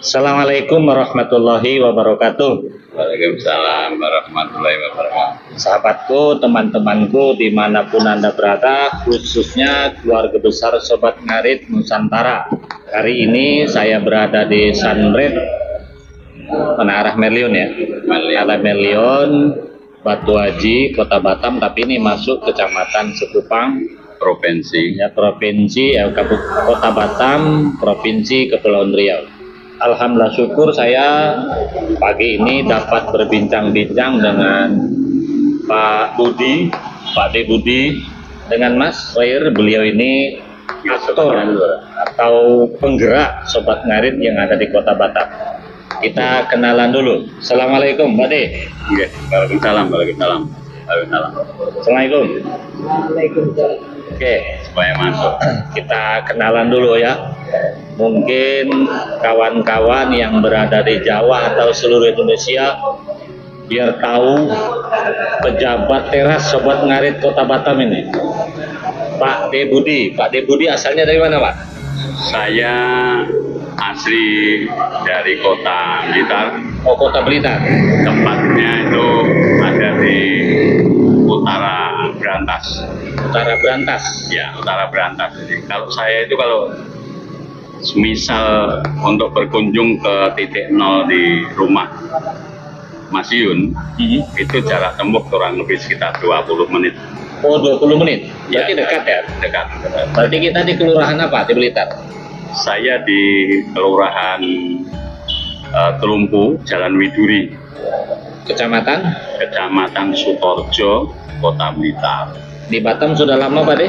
Assalamualaikum warahmatullahi wabarakatuh. Waalaikumsalam warahmatullahi wabarakatuh. Sahabatku, teman-temanku dimanapun Anda berada, khususnya keluarga besar Sobat Ngarit Nusantara. Hari ini saya berada di Sunbread, mana arah Merlion ya? Arah Merlion, Batu Haji, Kota Batam, tapi ini masuk Kecamatan Sekupang, Provinsi Kota Batam, Provinsi Kepulauan Riau. Alhamdulillah syukur saya pagi ini dapat berbincang-bincang dengan Pak De Budi, dengan Mas Wair. Beliau ini aktor atau penggerak Sobat Ngarit yang ada di Kota Batam. Kita kenalan dulu. Assalamualaikum Pak De. Iya, waalaikumsalam. Assalamualaikum. Waalaikumsalam. Oke, Supaya masuk. kita kenalan dulu ya. Mungkin kawan-kawan yang berada di Jawa atau seluruh Indonesia biar tahu pejabat teras Sobat Ngarit Kota Batam ini. Pak De Budi asalnya dari mana Pak? Saya asli dari Kota Blitar. Oh, Kota Blitar. Tempatnya itu ada di Utara Brantas. Utara Brantas. Ya, Utara Brantas. Jadi kalau misal untuk berkunjung ke titik nol di rumah Mas Yun, itu jarak tempuh kurang lebih sekitar 20 menit. Oh, 20 menit. Berarti Ya, dekat ya? Dekat. Berarti kita di kelurahan apa di Blitar? Saya di Kelurahan Telumpu, Jalan Widuri, Kecamatan Sutorjo, Kota Blitar. Di Batam sudah lama Pak De?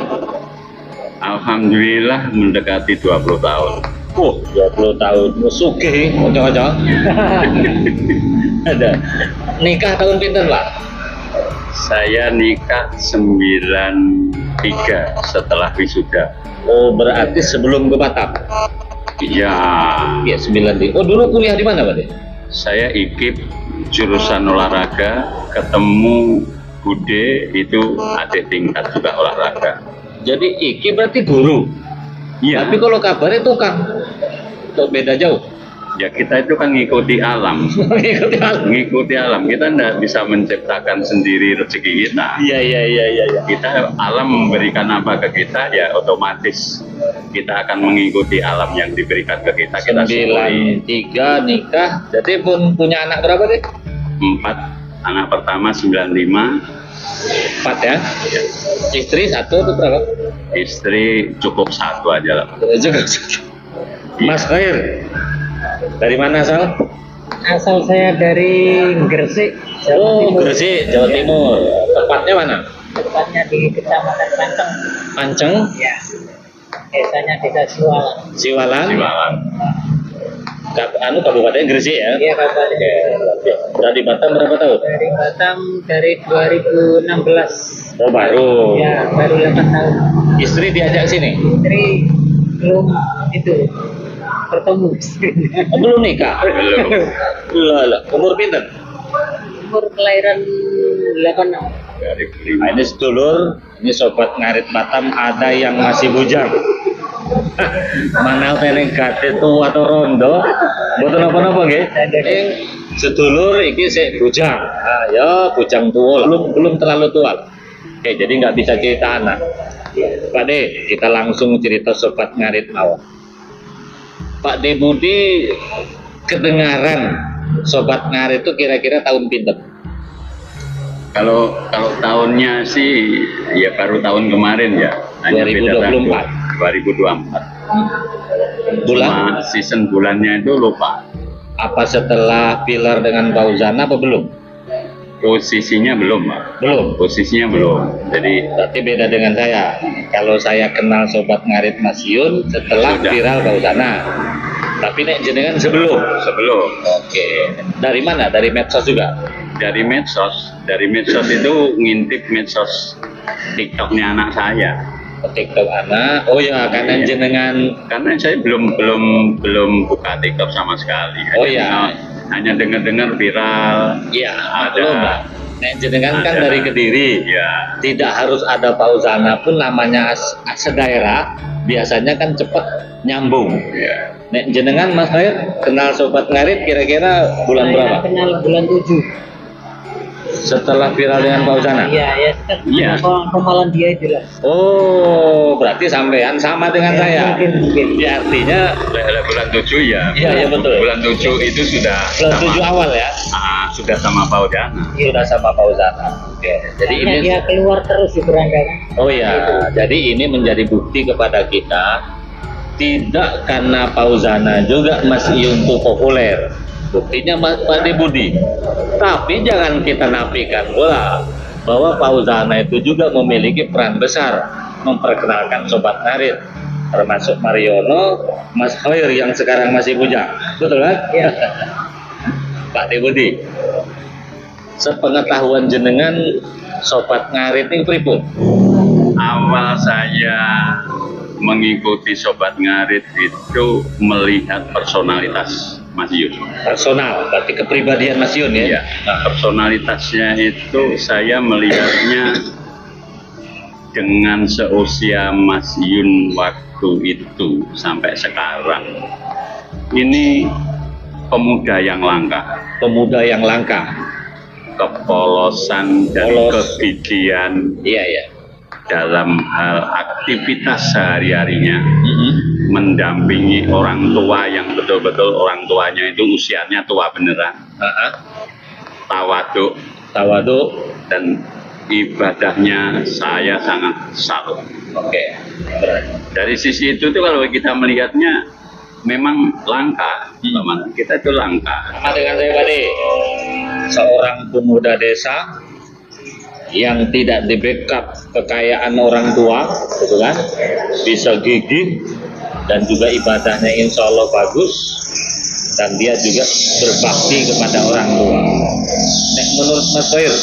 Alhamdulillah mendekati 20 tahun. 20 tahun. Sugih, ojo-ojo. Ada. Nikah tahun pinten Pak? Saya nikah 93 setelah wisuda. Oh, berarti sebelum ke Batam. Iya, Iya, 9. Oh, dulu kuliah di mana Pak De? saya IKIP jurusan olahraga, ketemu Bude itu adik tingkat juga olahraga. Jadi Iki berarti guru. Iya. Tapi kalau kabarnya tukang. Tuh beda jauh. Ya kita itu kan ngikuti alam. Ikuti hal. Ngikuti alam, kita tidak bisa menciptakan sendiri rezeki kita. Iya. Kita alam memberikan apa ke kita, ya otomatis kita akan mengikuti alam yang diberikan ke kita. Kita syukuri. 93 nikah. Jadi pun punya anak berapa deh? 4, anak pertama 95, 4 ya. Istri 1 atau berapa? istri cukup 1 aja lah. Juga. Mas Khair. Dari mana asal? Asal saya dari Gresik, Jawa Oh, Timur. Gresik, Jawa Timur. Tepatnya mana? Tepatnya di Kecamatan Panceng. Panceng, Ya. Desanya Desa Siwalan. Siwalan. Siwalan. Kabupaten Gresik ya. Iya, Kabupaten. Udah di Batam berapa tahun? Dari Batam dari 2016. Oh, baru. Ya, baru 8 tahun. Istri diajak sini? Istri belum itu bertemu. Oh, belum nikah? Belum. Lah, umur pinten? Umur kelahiran 86. Nah, ini sedulur, ini Sobat Ngarit Batam ada yang masih bujang. Mana peneng gade tua atau rondo, betul apa-apa nggih? Yang sedulur iki sik bujang. Ah, ya bujang tua, belum terlalu tua. Oke, jadi nggak bisa cerita anak. Pak De, kita langsung cerita Sobat Ngarit mawon. Pak De Budi, kedengaran Sobat Ngarit itu kira-kira tahun pinten? Kalau tahunnya sih ya baru tahun kemarin ya, hanya beda 2024. 2024. Bulan? Cuma season bulannya itu lupa. Apa setelah Pilar dengan Fauzana apa belum? Posisinya belum, Pak. Belum. Posisinya belum. Jadi Berarti beda dengan saya. Kalau saya kenal Sobat Ngarit Mas Yun setelah Sudah. viral Fauzana. Tapi nek jenengan sebelum. Oke. Dari mana? Dari medsos juga. dari medsos itu ngintip medsos TikToknya anak saya. TikTok anak. Oh ya, karena Iya. jenengan. Karena saya belum buka TikTok sama sekali. Oh iya. Hanya dengar viral. Iya. Ada. Belum, Mbak. Nek jenengan kan Ada. dari Kediri. Ya. Tidak harus ada Fauzana pun namanya sedaerah. biasanya kan cepet nyambung. Ya. Nek jenengan Mas Khair kenal Sobat Ngarit kira-kira bulan Saya berapa? kenal bulan 7. Setelah viral dengan Fauzana? Iya, ya. Iya. Kemalan dia itu lah. Oh, berarti sampean sama dengan Ya, saya. mungkin. Ya, artinya Bulan 7 ya. Iya, betul. Bulan 7 itu sudah bulan sama, 7 awal ya. sudah sama Fauzana. Sudah sama Fauzana. Oke. Jadi Karena ini dia keluar terus di berangkat. oh ya, jadi ini menjadi bukti kepada kita tidak karena Fauzana juga Mas Iyun itu populer. Buktinya Pak De Budi. Tapi jangan kita nafikan pula bahwa Fauzana itu juga memiliki peran besar memperkenalkan Sobat Ngarit, termasuk Mariono, Mas Khair yang sekarang masih bujang. Betul kan? Iya. Pak De Budi. Sepengetahuan jenengan Sobat Ngarit ini pripun? Awal saya mengikuti Sobat Ngarit itu melihat personalitas Mas Yun. Personal, berarti kepribadian Mas Yun ya? Ya, personalitasnya itu saya melihatnya dengan seusia Mas Yun waktu itu sampai sekarang. Ini pemuda yang langka, Pemuda yang langka. kepolosan dan Polos. kegigihan Iya, iya. dalam hal aktivitas sehari-harinya, Mm-mm. mendampingi orang tua yang betul-betul orang tuanya itu usianya tua beneran, Ah, tawaduk, Tawaduk. dan ibadahnya saya sangat salut. Oke. Dari sisi itu tuh kalau kita melihatnya memang langka, teman. Kita itu langka. Sama dengan saya tadi. Seorang pemuda desa yang tidak di backup kekayaan orang tua, gitu kan? Bisa gigih dan juga ibadahnya insya Allah bagus, dan dia juga berbakti kepada orang tua. Nek menurut Mas Khair,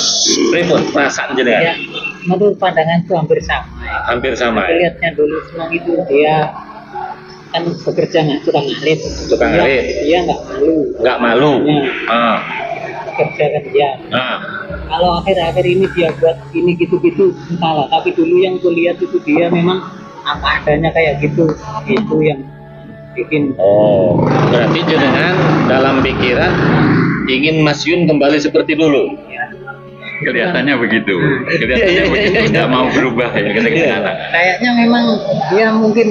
pripun perasaan Ya, jenengan? menurut pandangan itu hampir sama. Hampir sama Tapi ya? lihatnya dulu semua itu dia kan bekerja nggak tukang ngarit. Tukang ngarit. Dia nggak malu. Nggak malu. Ya, Ah, kerja kan dia. ah. Kalau akhir-akhir ini dia buat ini gitu-gitu entahlah. Tapi dulu yang kulihat itu dia memang apa adanya kayak gitu. Itu yang bikin. Oh, berarti jenengan dalam pikiran ingin Mas Yun kembali seperti dulu. Ya, Kelihatannya begitu. Iya, Kelihatannya iya, begitu. iya. Tidak mau berubah ya kita Iya. katakan. kayaknya memang dia mungkin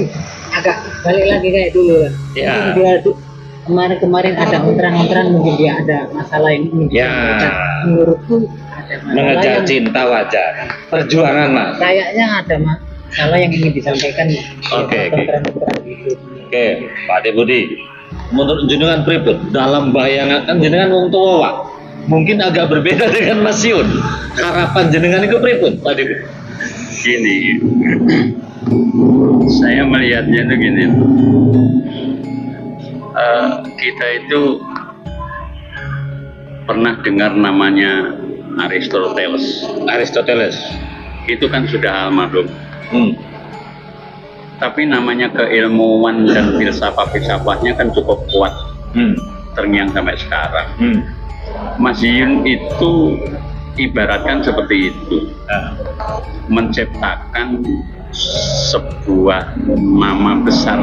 agak balik lagi kayak dulu lah. Ya. Mungkin dia kemarin-kemarin ada ontran-ontran, mungkin dia ada masalah yang ingin Ya. disampaikan. Menurutku ada masalah Mengejar yang cinta wajar. Perjuangan, Mas. kayaknya ada masalah yang ingin disampaikan. Oke, oke. Ontran-ontran gitu. Oke, Pak De Budi. Menurut jenengan pripun? Dalam bayangan kan jenengan wong tua, Pak. Mungkin agak berbeda dengan Mas Yun. Harapan jenengan itu pripun, Pak De Budi? Gini, saya melihatnya itu gini. Kita itu pernah dengar namanya Aristoteles. Aristoteles. Itu kan sudah almarhum. Hmm. Tapi namanya keilmuan dan filsafat-filsafatnya kan cukup kuat, Hmm. terngiang sampai sekarang. Hmm. Mas Yun itu ibaratkan seperti itu, Nah. menciptakan sebuah nama besar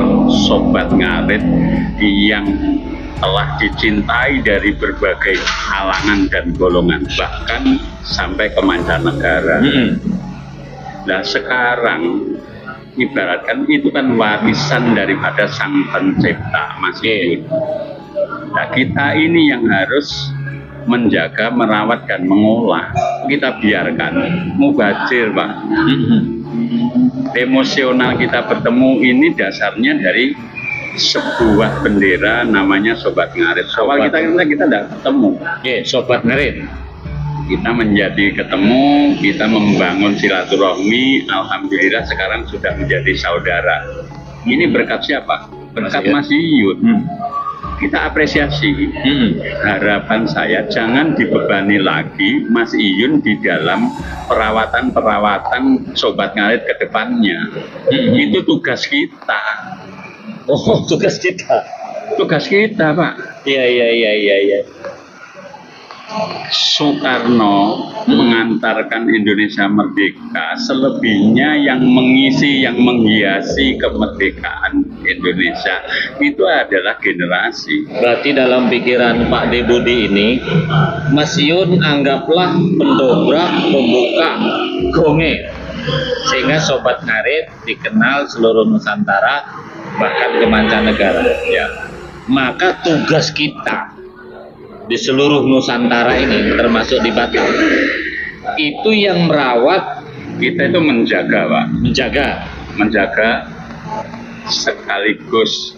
Sobat Ngarit yang telah dicintai dari berbagai kalangan dan golongan, bahkan sampai ke mancanegara. Hmm. Nah sekarang ibaratkan itu kan warisan daripada sang pencipta Mas Yun. Nah kita ini yang harus menjaga, merawat dan mengolah. Kita biarkan mubazir, Pak. Emosional kita bertemu ini dasarnya dari sebuah bendera namanya Sobat Ngarit. Awal kita tidak ketemu. Oke, Sobat Ngarit. Kita menjadi ketemu, kita membangun silaturahmi. Alhamdulillah sekarang sudah menjadi saudara. Ini berkat siapa? Berkat Mas Yun. Kita apresiasi. Harapan saya jangan dibebani lagi Mas Iyun di dalam perawatan Sobat Ngarit ke depannya. Itu tugas kita. Oh, tugas kita. Tugas kita, Pak. Iya. Soekarno mengantarkan Indonesia merdeka, selebihnya yang mengisi, yang menghiasi kemerdekaan Indonesia itu adalah generasi. Berarti dalam pikiran Pak De Budi ini, Masiun anggaplah pendobrak, pembuka, gonge, sehingga Sobat Ngarit dikenal seluruh Nusantara, bahkan ke mancanegara. Ya. Maka tugas kita di seluruh Nusantara ini, termasuk di Batam, itu yang merawat, Kita itu menjaga, Pak. menjaga, Sekaligus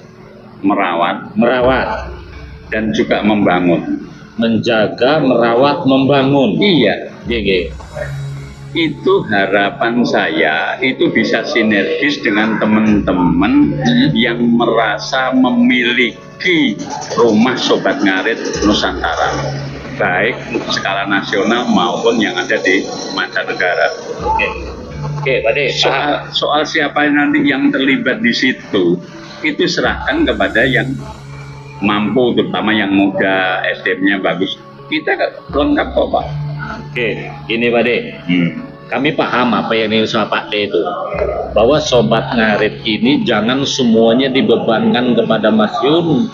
merawat dan juga membangun. menjaga, merawat, membangun. Iya, GG. itu harapan saya itu bisa sinergis dengan teman-teman yang merasa memiliki rumah Sobat Ngarit Nusantara, baik skala nasional maupun yang ada di mancanegara. Oke, Pak De, paham. Soal siapa nanti yang terlibat di situ itu serahkan kepada yang mampu, terutama yang muda, SDM-nya bagus. Kita lengkap kok, Pak. Oke, ini Pak De. Kami paham apa yang diusaha Pak D itu, bahwa Sobat Ngarit ini jangan semuanya dibebankan kepada Mas Yun,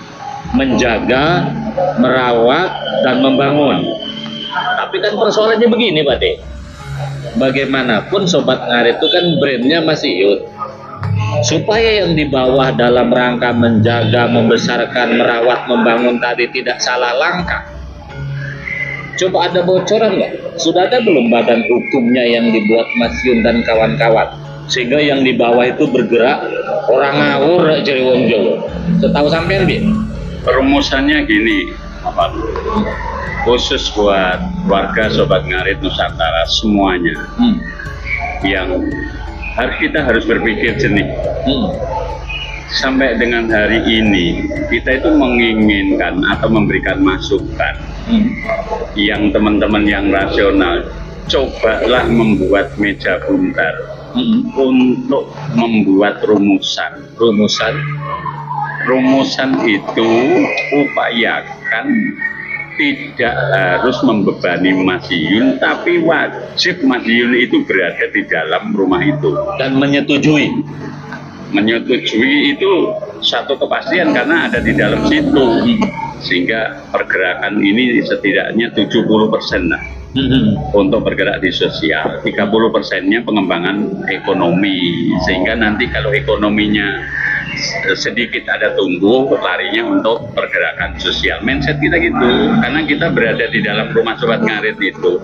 menjaga, merawat, dan membangun. Tapi kan persoalannya begini Pak D, bagaimanapun Sobat Ngarit itu kan brandnya Mas Yun, supaya yang di bawah dalam rangka menjaga, membesarkan, merawat, membangun tadi tidak salah langkah. Coba ada bocoran nggak? Sudah ada belum badan hukumnya yang dibuat Mas Yun dan kawan-kawan? Sehingga yang di bawah itu bergerak, orang ngawur jadi wong Jawa. Setahu sampean Bi? Rumusannya gini, Pak. Khusus buat warga Sobat Ngarit Nusantara semuanya, yang kita harus berpikir jernih. Sampai dengan hari ini kita itu menginginkan atau memberikan masukan yang teman-teman yang rasional, cobalah membuat meja buntar untuk membuat rumusan itu upayakan tidak harus membebani Mas Yun, tapi wajib Mas Yun itu berada di dalam rumah itu dan menyetujui itu satu kepastian karena ada di dalam situ, sehingga pergerakan ini setidaknya 70% lah untuk bergerak di sosial, 30%-nya pengembangan ekonomi, sehingga nanti kalau ekonominya sedikit ada tumbuh, larinya untuk pergerakan sosial. Mindset kita gitu, karena kita berada di dalam rumah Sobat Ngarit itu,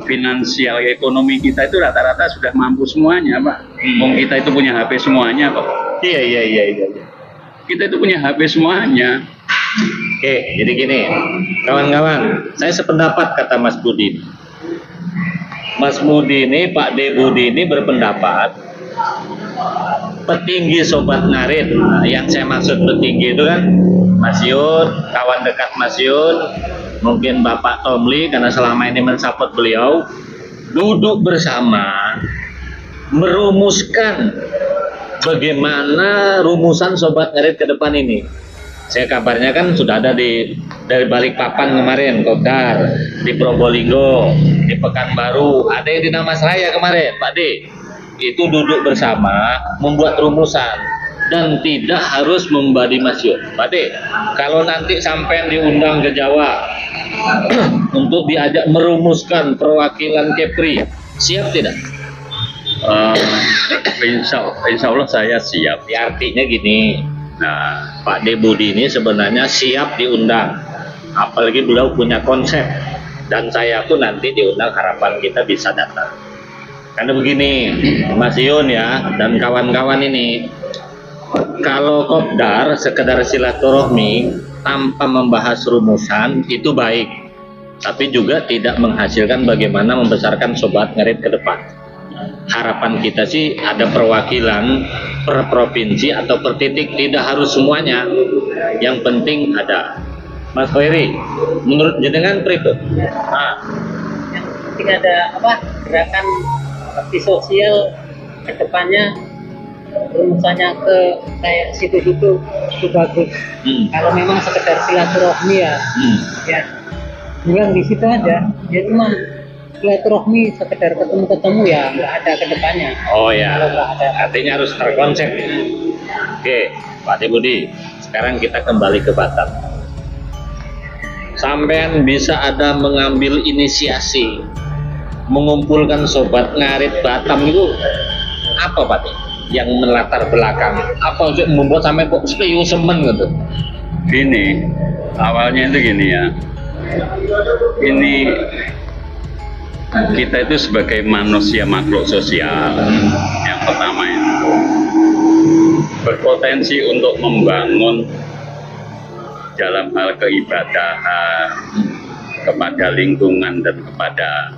finansial ekonomi kita itu rata-rata sudah mampu semuanya, Pak. Kita itu punya HP semuanya, Pak. Iya. Kita itu punya HP semuanya. Oke, jadi gini, kawan-kawan, saya sependapat kata Mas Budi. Mas Budi ini, Pak De Budi ini berpendapat petinggi Sobat Ngarit. Nah, yang saya maksud petinggi itu kan Mas Yun, kawan dekat Mas Yun, mungkin Bapak Tomli karena selama ini mensupport beliau, duduk bersama merumuskan bagaimana rumusan Sobat Ngarit ke depan ini. Saya kabarnya kan sudah ada dari Balikpapan kemarin, Kopdar, di Probolinggo, di Pekanbaru, ada yang di Namasraya kemarin, Pak D. Itu duduk bersama membuat rumusan dan tidak harus membadi Mas Yun. Pak D, kalau nanti sampai diundang ke Jawa untuk diajak merumuskan perwakilan Kepri, siap tidak? Insya Allah saya siap. Ya, artinya gini, nah, Pak De Budi ini sebenarnya siap diundang, apalagi beliau punya konsep, dan saya pun nanti diundang, harapan kita bisa datang. Karena begini, Mas Yun ya dan kawan-kawan ini, kalau Kopdar sekedar silaturahmi tanpa membahas rumusan itu baik, tapi juga tidak menghasilkan bagaimana membesarkan Sobat Ngarit ke depan. Harapan kita sih ada perwakilan per provinsi atau per titik, tidak harus semuanya, yang penting ada. Mas Khairi, menurut jenengan pripun? Yang penting ada gerakan bakti sosial ke depannya, rumusannya ke kayak situ-situ itu bagus. Kalau memang sekedar silaturahmi ya bilang di situ aja, dia cuma silaturahmi sekedar ketemu-ketemu ya, nggak ada kedepannya. Oh ya, Kalau nggak ada. artinya harus terkonsep. Oke, Pak Budi, sekarang kita kembali ke Batam. Sampean bisa ada mengambil inisiasi, mengumpulkan sobat ngarit Batam itu apa Pak? Yang melatar belakang? Apa yang membuat sampai kok serius semen gitu? Gini, awalnya itu gini ya. Ini kita itu sebagai manusia makhluk sosial, yang pertama itu berpotensi untuk membangun dalam hal keibadahan kepada lingkungan dan kepada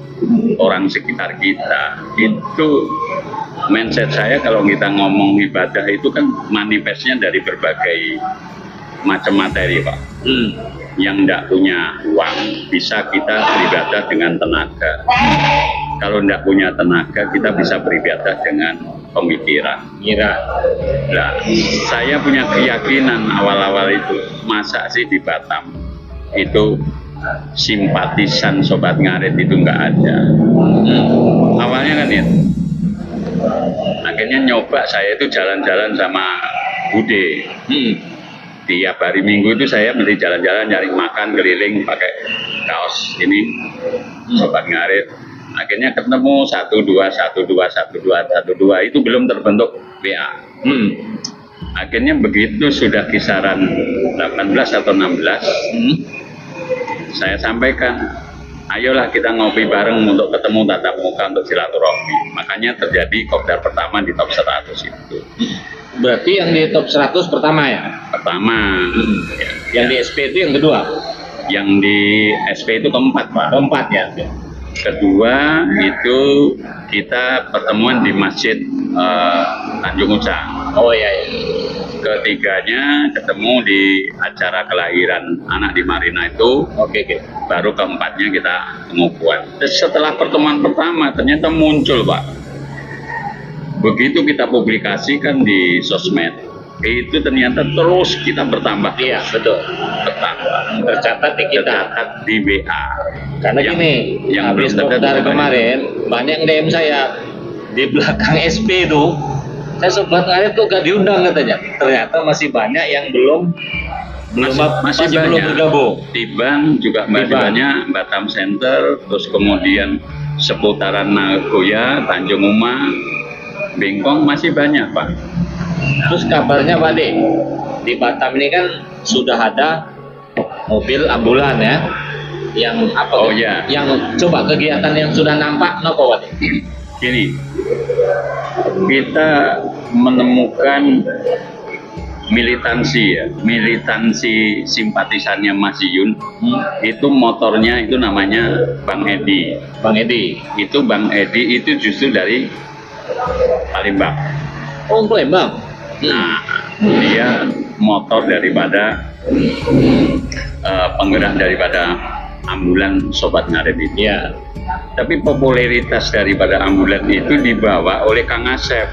orang sekitar kita. Itu mindset saya kalau kita ngomong ibadah itu kan manifestnya dari berbagai macam materi, Pak. Yang tidak punya uang bisa kita beribadah dengan tenaga. Kalau tidak punya tenaga kita bisa beribadah dengan pemikiran. Nah, saya punya keyakinan awal-awal itu, masa sih di Batam itu simpatisan sobat ngarit itu nggak ada. Awalnya kan ya, akhirnya nyoba saya itu jalan-jalan sama Bude. Tiap hari Minggu itu saya mesti jalan-jalan nyari makan keliling pakai kaos ini sobat ngarit. Akhirnya ketemu 12 itu belum terbentuk WA. Akhirnya begitu sudah kisaran 18 atau 16, saya sampaikan, ayolah kita ngopi bareng untuk ketemu tatap muka untuk silaturahmi. Makanya terjadi kopdar pertama di top 100 itu. Berarti yang di top 100 pertama ya? Pertama. Yang di SP itu yang kedua? Yang di SP itu keempat, Pak. Keempat ya? Kedua itu kita pertemuan di Masjid Tanjung Ucang. Oh iya, iya. Ketiganya ketemu di acara kelahiran anak di Marina itu. Oke. Baru keempatnya kita pengukuhan. Setelah pertemuan pertama ternyata muncul, Pak. Begitu kita publikasikan di sosmed, itu ternyata terus kita bertambah. Iya, betul. Bertambah. Tercatat di kita. Tercatat di WA. Karena Yang- gini, yang habis belum tercatat dari banyak. kemarin banyak yang DM saya di belakang SP itu, saya sobat ngarit kok gak diundang katanya. Ternyata masih banyak yang belum masih belum banyak. bergabung. Tiban juga masih Tiban. banyak, Batam Center, terus kemudian seputaran Nagoya, Tanjung Uma, Bengkong masih banyak, Pak. Terus kabarnya Pak De, di Batam ini kan sudah ada mobil ambulan ya, yang apa? Oh, tuh? ya. Yang coba kegiatan yang sudah nampak, nopo Pak De? Gini, kita menemukan militansi simpatisannya Mas Yun. Itu motornya itu namanya Bang Edi. Bang Edi. Itu Bang Edi itu justru dari Palembang. Oh, Palembang. Nah, dia motor daripada penggerak daripada ambulan sobat ngarit itu. Ya. Tapi popularitas daripada ambulan itu dibawa oleh Kang Asep.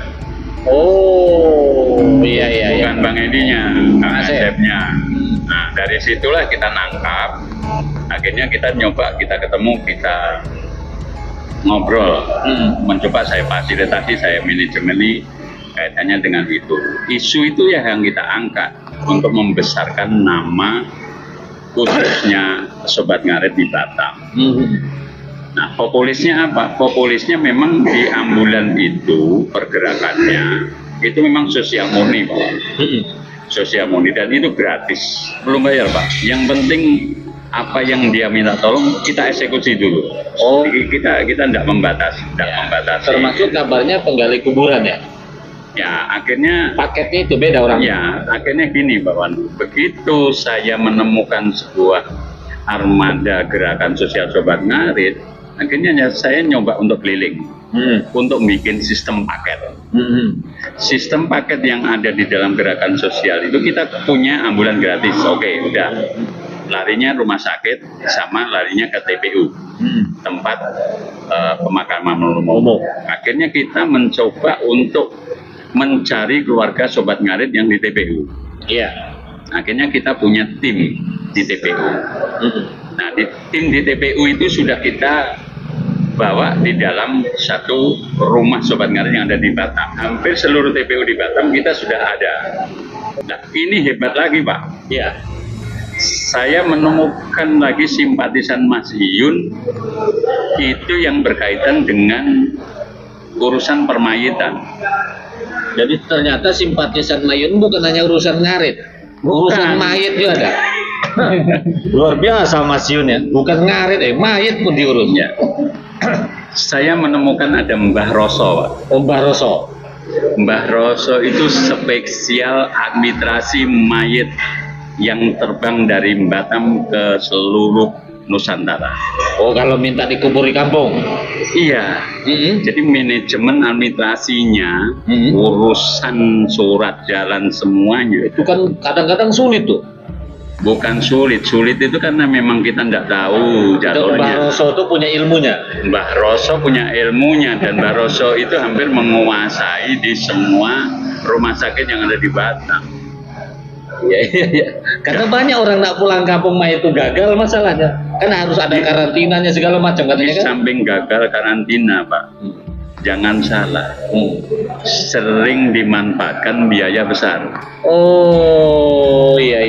Oh, iya. Bukan Bang Edinya, Kang Asep. Asepnya. Nah, dari situlah kita nangkap. Akhirnya kita nyoba, kita ketemu, kita ngobrol, mencoba saya fasilitasi, saya manajemeni kaitannya dengan itu. Isu itu ya yang kita angkat untuk membesarkan nama khususnya sobat ngarit di Batam. Nah, populisnya apa? Populisnya memang di ambulan itu pergerakannya itu memang sosial murni, Pak. Sosial murni, dan itu gratis, belum bayar, Pak. Yang penting apa yang dia minta tolong kita eksekusi dulu. Oh, Kita tidak membatasi, membatasi. termasuk kabarnya penggali kuburan ya? Ya, akhirnya Paketnya itu beda orang. ya, akhirnya gini, Pak Wan. Begitu saya menemukan sebuah armada gerakan sosial sobat ngarit, akhirnya saya nyoba untuk keliling, untuk bikin sistem paket. Sistem paket yang ada di dalam gerakan sosial itu kita punya ambulan gratis. Oke, udah. Larinya rumah sakit sama larinya ke TPU, tempat pemakaman umum. Akhirnya kita mencoba untuk mencari keluarga sobat ngarit yang di TPU. Iya. Akhirnya kita punya tim di TPU. Nah, tim di TPU itu sudah kita bawa di dalam satu rumah Sobat Ngarit yang ada di Batam. Hampir seluruh TPU di Batam kita sudah ada. Nah, ini hebat lagi, Pak. Ya. Saya menemukan lagi simpatisan Mas Iyun itu yang berkaitan dengan urusan permayitan. Jadi ternyata simpatisan Mayun bukan hanya urusan ngarit, urusan mayit juga ada. Luar biasa Mas Yun ya, bukan ngarit, mayit pun diurusnya. Saya menemukan ada Mbah Roso, Pak. Oh, Mbah Roso. Mbah Roso itu spesial administrasi mayit yang terbang dari Batam ke seluruh Nusantara. Oh, kalau minta dikubur di kampung. Iya. Jadi manajemen administrasinya, urusan surat jalan semuanya. Itu kan kadang-kadang sulit tuh. Bukan sulit itu karena memang kita tidak tahu jalurnya. Mbah Roso itu punya ilmunya. Mbah Roso punya ilmunya dan Mbah Roso itu hampir menguasai di semua rumah sakit yang ada di Batam. Iya. Karena banyak orang nak pulang kampung mah itu gagal masalahnya. Kan harus ada karantinanya segala macam katanya Di kan. samping gagal karantina, Pak. Jangan salah. Sering dimanfaatkan biaya besar. Oh, iya.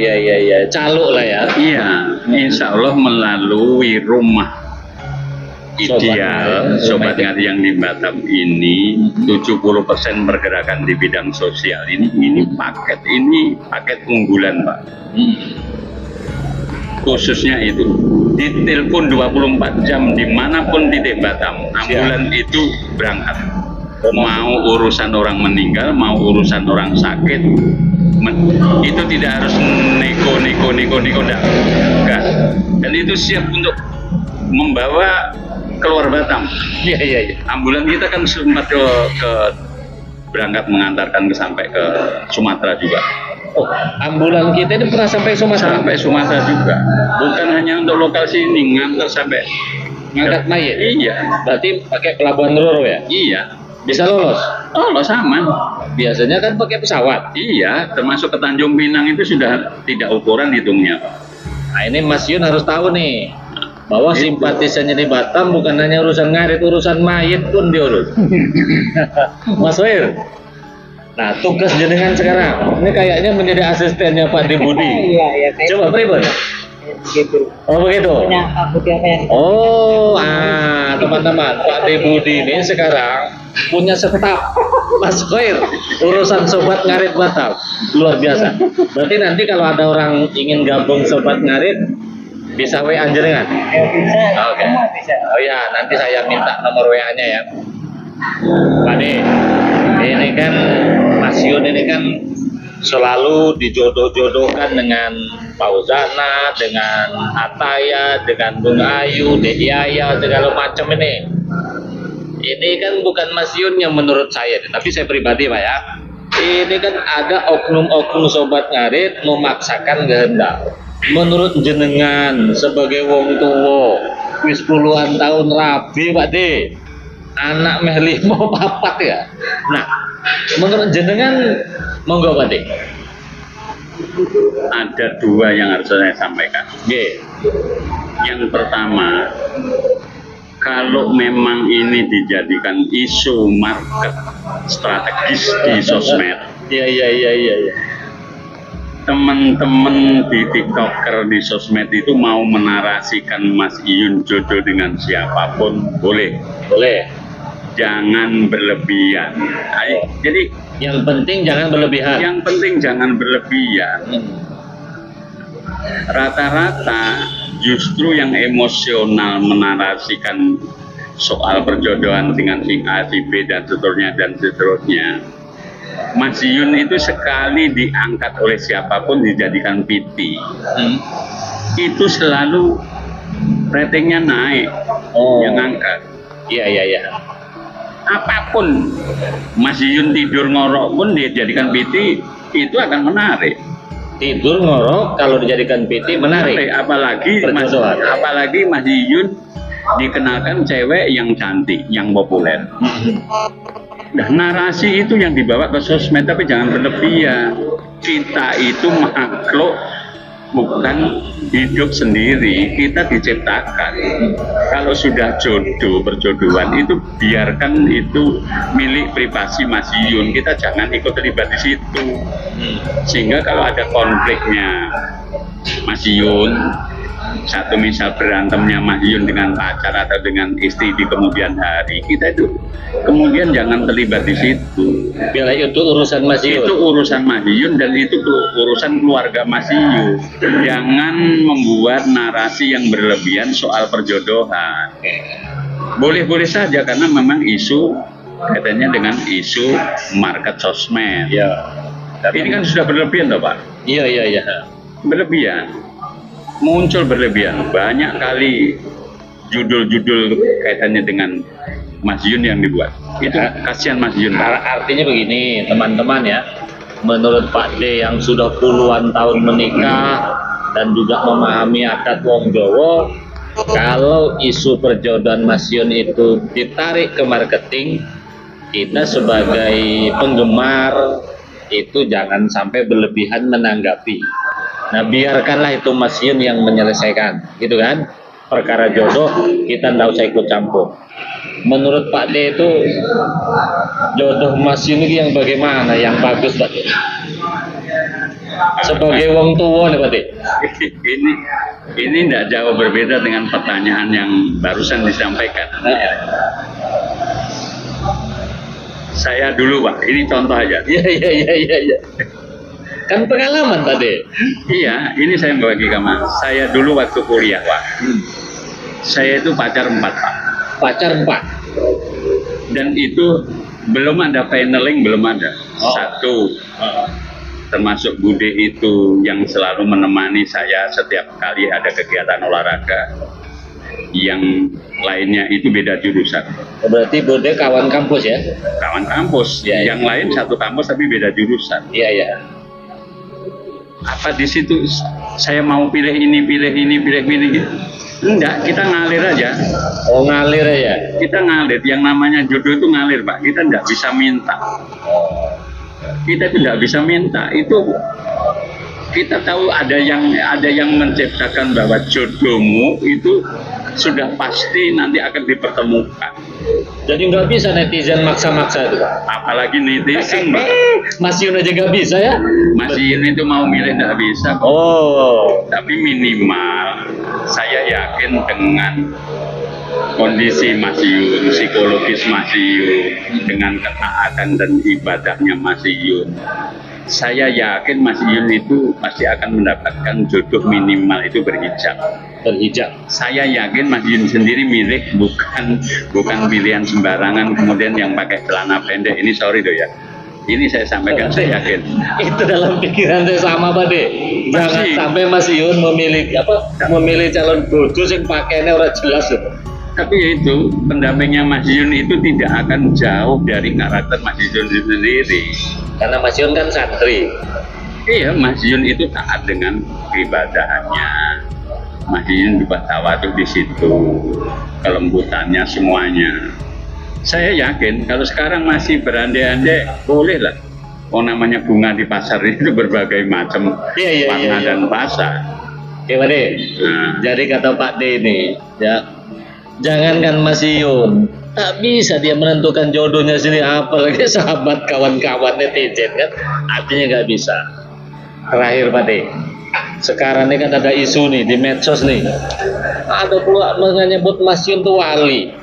Caluk lah ya. Iya, insya Allah melalui rumah ideal Sobat Ngarit yang di Batam ini 70% pergerakan di bidang sosial ini paket unggulan, Pak. Khususnya itu ditelepon 24 jam dimanapun di Batam, ambulan itu berangkat. Mau urusan orang meninggal, mau urusan orang sakit, itu tidak harus neko enggak. Dan itu siap untuk membawa keluar Batam. Iya. Ambulan kita kan sempat ke berangkat mengantarkan sampai ke Sumatera juga. Oh, ambulan kita ini pernah sampai Sumatera? Sampai Sumatera juga. Bukan hanya untuk lokal sini, ngantar sampai ngangkat mayat. Iya. Berarti pakai pelabuhan Roro ya? Iya. Bisa lolos? Lolos aman. Biasanya kan pakai pesawat. Iya, termasuk ke Tanjung Pinang itu sudah tidak ukuran hitungnya. Nah, ini Mas Yun harus tahu nih bahwa simpatisannya di Batam bukan hanya urusan ngarit, urusan mayit pun diurus. Mas Wir. Nah, tugas jenengan sekarang ini kayaknya menjadi asistennya Pak Debudi. Iya. Coba pribadi. Gitu. Oh begitu. Punya Budi apa yang Oh, teman-teman, Pak Debudi ini sekarang punya staf Mas Khair urusan Sobat Ngarit Batam, luar biasa. Berarti nanti kalau ada orang ingin gabung Sobat Ngarit bisa WA jenengan. bisa. Oke. Semua bisa. Oh ya, nanti saya minta nomor WA-nya ya. Pak De, ini kan Mas Yun ini kan selalu dijodoh-jodohkan dengan Fauzana, dengan Ataya, dengan Bung Ayu, Dek Yaya, segala macam ini. Ini kan bukan Mas Yun yang menurut saya, tapi saya pribadi Pak ya. Ini kan ada oknum-oknum Sobat Ngarit memaksakan kehendak. Menurut jenengan sebagai wong tua, wis puluhan tahun rabi Pak De, anak meh 5 4 ya. Nah, menurut jenengan monggo Pak De. Ada dua yang harus saya sampaikan. Yang pertama, kalau memang ini dijadikan isu market strategis di sosmed, Iya. teman-teman di TikToker di sosmed itu mau menarasikan Mas Iyun jodoh dengan siapapun boleh, jangan berlebihan. Jadi Yang penting jangan berlebihan. yang penting jangan berlebihan. Rata-rata justru yang emosional menarasikan soal perjodohan dengan si A, si B dan seterusnya. Mas Iyun itu sekali diangkat oleh siapapun dijadikan PT, itu selalu ratingnya naik. Yang angkat. Iya. Apapun Mas Iyun tidur ngorok pun dia jadikan PT, itu akan menarik. Tidur ngorok kalau dijadikan PT menarik. Apalagi Mas Iyun dikenalkan cewek yang cantik, yang populer. Nah, narasi itu yang dibawa ke sosmed, tapi jangan berlebihan. Kita itu makhluk bukan hidup sendiri, kita diciptakan. Kalau sudah jodoh, perjodohan itu biarkan itu milik privasi Mas Yun, kita jangan ikut terlibat di situ. Sehingga kalau ada konfliknya Mas Yun, satu misal berantemnya Mas Yun dengan pacar atau dengan istri di kemudian hari, kita itu kemudian jangan terlibat di situ. Bila itu urusan Mas Yun. Itu urusan Mas Yun dan itu urusan keluarga Mas Yun. Jangan membuat narasi yang berlebihan soal perjodohan. Boleh-boleh saja karena memang isu kaitannya dengan isu market sosmed. Ya. Tapi ini kan sudah berlebihan toh Pak. Iya. Berlebihan, muncul berlebihan. Banyak kali judul-judul kaitannya dengan Mas Yun yang dibuat. Itu kasihan Mas Yun. Artinya begini, teman-teman ya. Menurut Pak D yang sudah puluhan tahun menikah dan juga memahami adat wong Jawa, kalau isu perjodohan Mas Yun itu ditarik ke marketing, kita sebagai penggemar itu jangan sampai berlebihan menanggapi. Nah, biarkanlah itu Mas Yun yang menyelesaikan, gitu kan? Perkara jodoh kita tidak usah ikut campur. Menurut Pak D itu jodoh Mas Yun ini yang bagaimana, yang bagus Pak D? Sebagai wong tua nih Pak D. Ini tidak jauh berbeda dengan pertanyaan yang barusan disampaikan. Saya dulu Pak, ini contoh aja. Iya. Kan pengalaman Pak D. Iya, ini saya bagi kamar. Saya dulu waktu kuliah Pak, saya itu pacar 4 Pak. Pacar 4. Dan itu belum ada paneling, belum ada. Satu, termasuk Bude itu yang selalu menemani saya setiap kali ada kegiatan olahraga. Yang lainnya itu beda jurusan. Berarti Bude kawan kampus ya? Kawan kampus. Ya. Yang lain satu kampus tapi beda jurusan. Iya. Apa di situ saya mau pilih ini gitu? Enggak, kita ngalir aja. Oh, ngalir ya? Kita ngalir. Yang namanya jodoh itu ngalir Pak. Kita enggak bisa minta. Kita tidak bisa minta. Itu kita tahu ada yang menciptakan bahwa jodohmu itu sudah pasti nanti akan dipertemukan. Jadi nggak bisa netizen maksa-maksa itu Pak? Apalagi netizen Pak. Mas Yun aja nggak bisa ya? Mas Yun itu mau milih nggak bisa kok. Oh. Tapi minimal saya yakin dengan kondisi Mas Yun, psikologis Mas Yun, dengan ketaatan dan ibadahnya Mas Yun, saya yakin Mas Yun itu pasti akan mendapatkan jodoh minimal itu berhijab. Saya yakin Mas Yun sendiri milih bukan pilihan sembarangan kemudian yang pakai celana pendek. Ini sorry doh ya. Ini saya sampaikan, saya yakin. Itu dalam pikiran saya sama Pak D. Jangan sampai Mas Yun memilih calon bodoh yang pakainya orang jelas loh. Tapi ya itu, pendampingnya Mas Yun itu tidak akan jauh dari karakter Mas Yun sendiri. Karena Mas Yun kan santri. Iya, Mas Yun itu taat dengan ibadahannya. Mas Yun juga tawaduk di situ, kelembutannya semuanya. Saya yakin kalau sekarang masih berandai-andai, boleh lah. Oh, namanya bunga di pasar itu berbagai macam warna dan pasar. Oke Pak D. Jadi kata Pak D ini, ya, jangankan Mas Yun, tak bisa dia menentukan jodohnya sendiri, apalagi sahabat kawan-kawan netizen kan, artinya nggak bisa. Terakhir Pak D, sekarang ini kan ada isu nih di medsos nih, ada pula menyebut Mas Yun itu wali.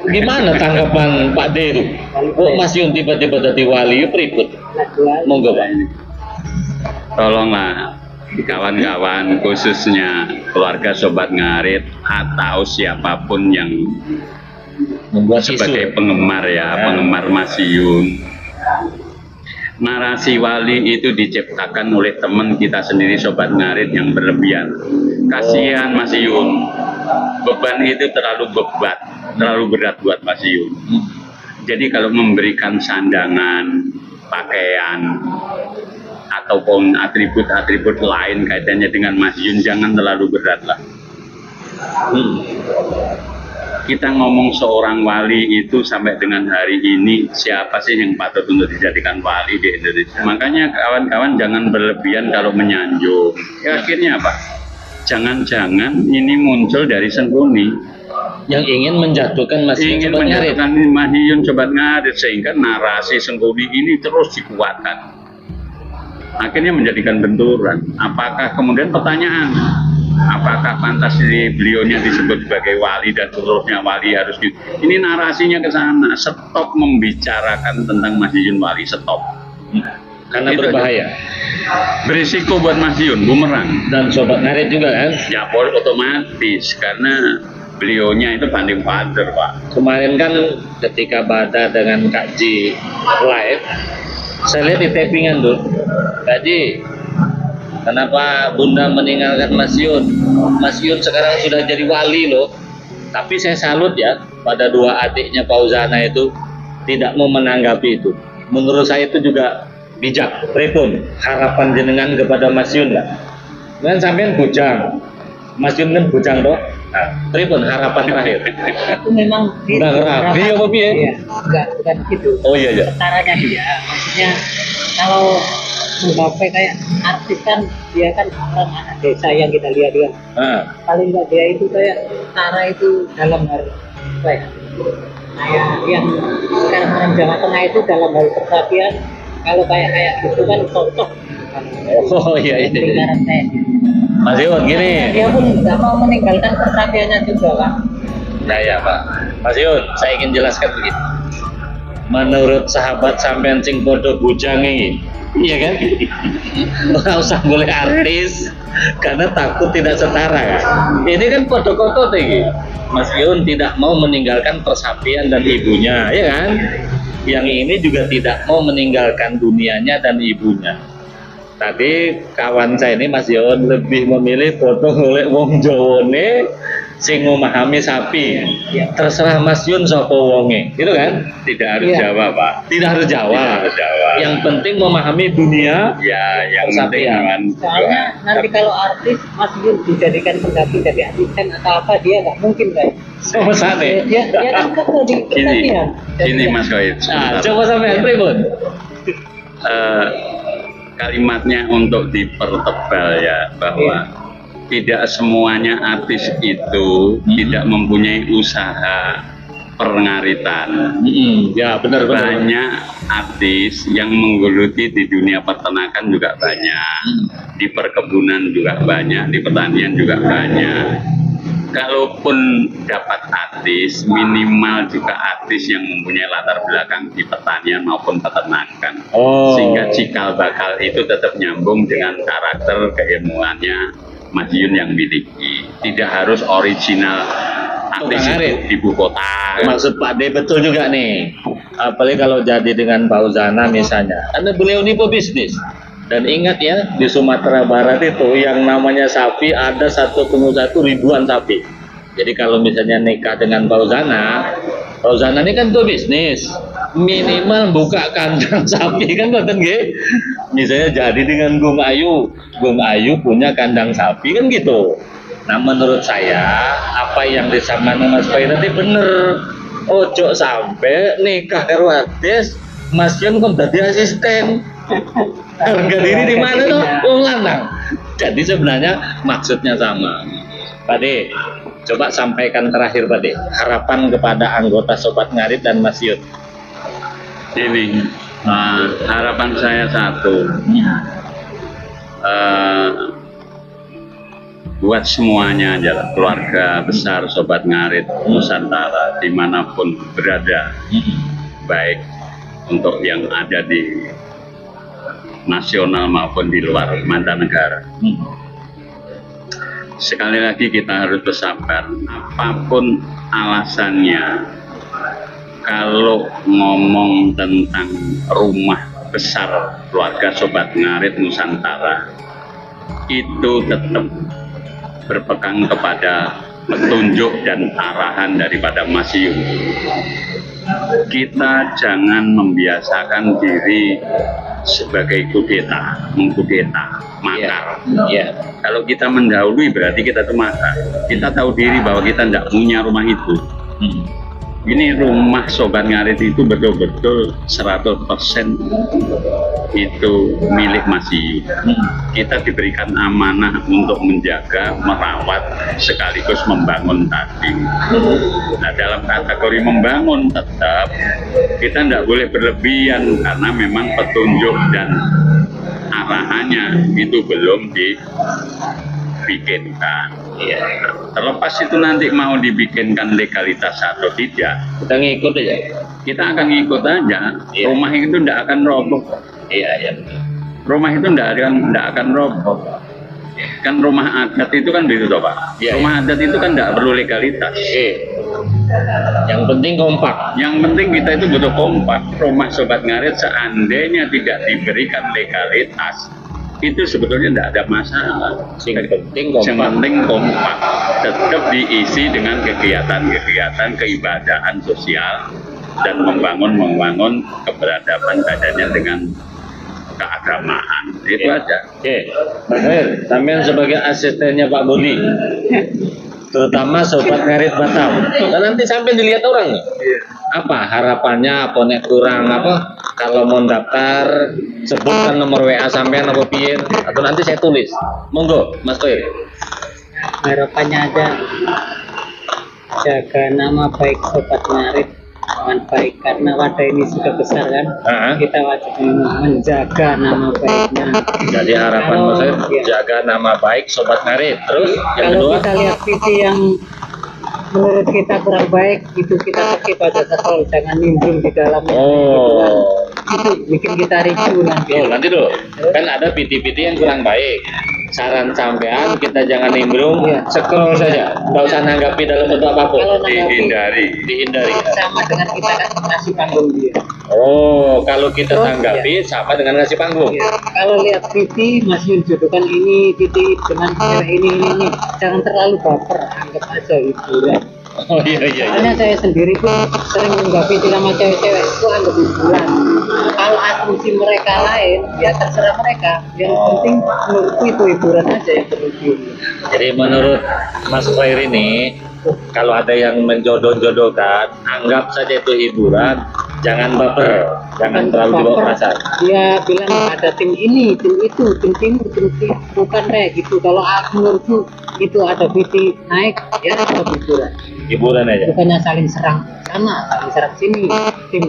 Gimana tanggapan Pak D itu? Kok Mas Yun tiba-tiba jadi wali, berikut? Monggo Pak. Tolonglah kawan-kawan, khususnya keluarga Sobat Ngarit atau siapapun yang membuat sebagai penggemar penggemar Mas Yun. Narasi wali itu diciptakan oleh teman kita sendiri Sobat Ngarit yang berlebihan. Kasihan Mas Yun. Beban itu terlalu berat buat Mas Yun. Jadi kalau memberikan sandangan, pakaian, ataupun atribut-atribut lain kaitannya dengan Mas Yun, jangan terlalu berat lah. kita ngomong seorang wali itu sampai dengan hari ini siapa sih yang patut untuk dijadikan wali di Indonesia? Makanya kawan-kawan jangan berlebihan kalau menyanjung. Ya, akhirnya apa? Jangan-jangan ini muncul dari Sengkuni yang ingin menjatuhkan Mas Yun ingin Sobat Ngarit. menjatuhkan Mas Yun Sobat Ngarit sehingga narasi Sengkuni ini terus dikuatkan. Akhirnya menjadikan benturan. Apakah kemudian pertanyaan? Apakah pantas beliaunya disebut sebagai wali dan seluruhnya wali harus ini narasinya ke sana. Stop membicarakan tentang Mas Yun wali, stop. Karena Itu berbahaya. Berisiko buat Mas Yun, bumerang. Dan Sobat Ngarit juga kan. Ya otomatis karena beliaunya itu banding father, Pak. Kemarin kan ketika Bada dengan Kak Ji live, saya lihat di tappingan tuh, Kak Ji, kenapa Bunda meninggalkan Mas Yun? Mas Yun sekarang sudah jadi wali loh. Tapi saya salut ya pada dua adiknya Fauzana itu tidak mau menanggapi itu. Menurut saya itu juga bijak. Pripun harapan jenengan kepada Mas Yun lah. Kan sampean bujang, Mas Yun kan bujang toh. Nah, pripun harapan terakhir? Itu memang Udah ngerapi apa piye? Iya, enggak bukan gitu. Oh iya ya. Caranya dia, maksudnya kalau Mbappe kayak artis kan dia kan orang anak desa yang kita lihat kan. Nah, Paling enggak dia itu kayak cara itu dalam hal apa ya? Kayak yang sekarang orang Jawa Tengah itu dalam hal persapian kalau kayak gitu kan cocok. oh iya iya. Lingkaran kayak gitu. Mas Yun gini. Dia pun nggak mau meninggalkan persapiannya juga kan. Ya ya Pak. Mas Yun, saya ingin jelaskan begini. Menurut sahabat sampean sing podo bujang ini, iya kan? Nggak usah boleh artis karena takut tidak setara kan. Ini kan podo kotot ini. Mas Yun tidak mau meninggalkan persapian dan ibunya, ya kan? Yang ini juga tidak mau meninggalkan dunianya dan ibunya. Tadi kawan saya ini Mas Yun lebih memilih foto oleh wong Jawane sing memahami sapi. Terserah Mas Yun sapa wonge, gitu kan? Tidak harus Iya. Jawa, Pak. Tidak harus Jawa. Tidak harus Jawa. Yang penting memahami dunia. Ya, yang penting Persapian. kan. Soalnya nanti kalau artis Mas Yun dijadikan pengganti dari asisten atau apa dia nggak mungkin kan? Oh, sate. Dia kan kekeh di Gini, persapian. gini Mas Koid. Nah, coba sampean pripun? Kalimatnya untuk dipertebal ya bahwa tidak semuanya artis itu tidak mempunyai usaha pengaritan. Ya, benar benar. Banyak artis yang menggeluti di dunia peternakan juga banyak, di perkebunan juga banyak, di pertanian juga banyak. Kalaupun dapat artis, minimal juga artis yang mempunyai latar belakang di pertanian maupun peternakan. Oh. Sehingga cikal bakal itu tetap nyambung dengan karakter keilmuannya Mas Yun yang miliki. Tidak harus original artis Tukang arit. itu ibu kota. Maksud Pak D betul juga nih. Apalagi kalau jadi dengan Fauzana misalnya. Karena beliau ini pebisnis. Dan ingat ya, di Sumatera Barat itu yang namanya sapi ada 1,1 ribuan sapi. Jadi kalau misalnya nikah dengan Fauzana, Fauzana ini kan pebisnis. Minimal buka kandang sapi kan boten nggih. Misalnya jadi dengan Gung Ayu punya kandang sapi kan gitu. Nah menurut saya apa yang disampaikan Mas Pai tadi bener. Ojo sampai nikah karo artis, Mas Yun kok jadi asisten. Harga diri di mana tuh? Wong lanang. Jadi sebenarnya maksudnya sama. Pak D, coba sampaikan terakhir Pak D, harapan kepada anggota Sobat Ngarit dan Mas Yun. Ini harapan saya satu, buat semuanya aja lah, keluarga besar Sobat Ngarit Nusantara dimanapun berada, baik untuk yang ada di nasional maupun di luar mancanegara. Sekali lagi kita harus bersabar, apapun alasannya. Kalau ngomong tentang rumah besar keluarga Sobat Ngarit Nusantara, itu tetap berpegang kepada petunjuk dan arahan daripada Mas Yun. Kita jangan membiasakan diri sebagai kudeta, mengkudeta, makar. Ya. Kalau kita mendahului berarti kita itu makar. Kita tahu diri bahwa kita tidak punya rumah itu. Ini rumah Sobat Ngarit itu betul-betul 100% itu milik Mas Iyun. Kita diberikan amanah untuk menjaga, merawat, sekaligus membangun tadi. Nah, dalam kategori membangun tetap kita tidak boleh berlebihan karena memang petunjuk dan arahannya itu belum dibikinkan. Ya, terlepas itu nanti mau dibikinkan legalitas atau tidak, Kita ngikut aja. kita akan ngikut aja. Iya. Rumah itu tidak akan roboh. Iya, iya. Rumah itu tidak akan roboh. Kan rumah adat itu kan begitu toh Pak. Iya, Rumah adat itu kan tidak perlu legalitas. Yang penting kompak. Yang penting kita itu butuh kompak. Rumah Sobat Ngarit seandainya tidak diberikan legalitas, itu sebetulnya tidak ada masalah. Yang penting Yang kompak. penting kompak, tetap diisi dengan kegiatan-kegiatan keibadahan sosial dan membangun keberadaban badannya dengan keagamaan. Itu Iya. aja. Oke, Mas Her, sampean sebagai asistennya Pak Budi, terutama Sobat Ngarit Batam. Kan nanti sampai dilihat orang nih. Apa harapannya, apa nek kurang apa? Kalau mau daftar, sebutkan nomor WA sampean apa piye, atau nanti saya tulis. Monggo, Mas Koir. Harapannya aja jaga nama baik Sobat Ngarit dengan baik, karena wadah ini sudah besar kan. Kita wajib menjaga nama baiknya. Jadi harapan Mas Koir, jaga nama baik Sobat Ngarit. Terus yang Kalau kedua, kita lihat visi yang menurut kita kurang baik, itu kita skip aja, asal jangan nimbrung di dalamnya. oh, Itu bikin kita ricu nanti. nanti dulu, kan ada PT-PT yang kurang baik. Saran sampean kita jangan nimbrung, Iya. scroll saja, nggak usah nanggapi dalam bentuk apapun. Kalau nanggapi, Dihindari. sama dengan kita kasih panggung dia. Oh, kalau kita Terus, tanggapi sama dengan ngasih panggung. Ya, kalau lihat TV masih jodohkan ini TV dengan cewek ini, jangan terlalu baper, anggap aja hiburan. Oh iya iya. Soalnya saya sendiri pun sering menanggapi sama cewek-cewek itu anggap hiburan. Kalau asumsi mereka lain, ya terserah mereka. Yang penting menurutku itu hiburan aja yang perlu Jadi menurut Mas Khair ini, kalau ada yang menjodoh-jodohkan, anggap saja itu hiburan, jangan baper, jangan terlalu dibawa perasaan. Dia bilang ada tim ini, tim itu, tim timur, tim timur, bukan kayak gitu. Kalau aku menurutku itu ada PT naik, ya tetap hiburan. Hiburan aja. Bukannya saling serang sana, saling serang sini, tim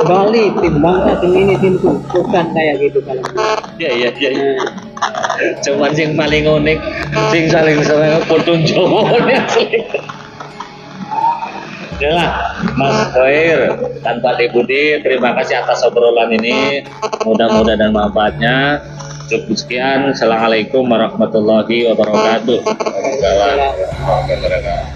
Bali, tim Bangka, tim ini, tim itu, bukan kayak gitu kalau menurut. Iya iya iya. Nah, Cuman sing paling unik, sing saling serang potong Jawa asli. Yalah, Mas Khair dan Pak Deputi, terima kasih atas obrolan ini. Mudah-mudahan dan manfaatnya. Cukup sekian. Assalamualaikum warahmatullahi wabarakatuh. Waalaikumsalam warahmatullahi wabarakatuh.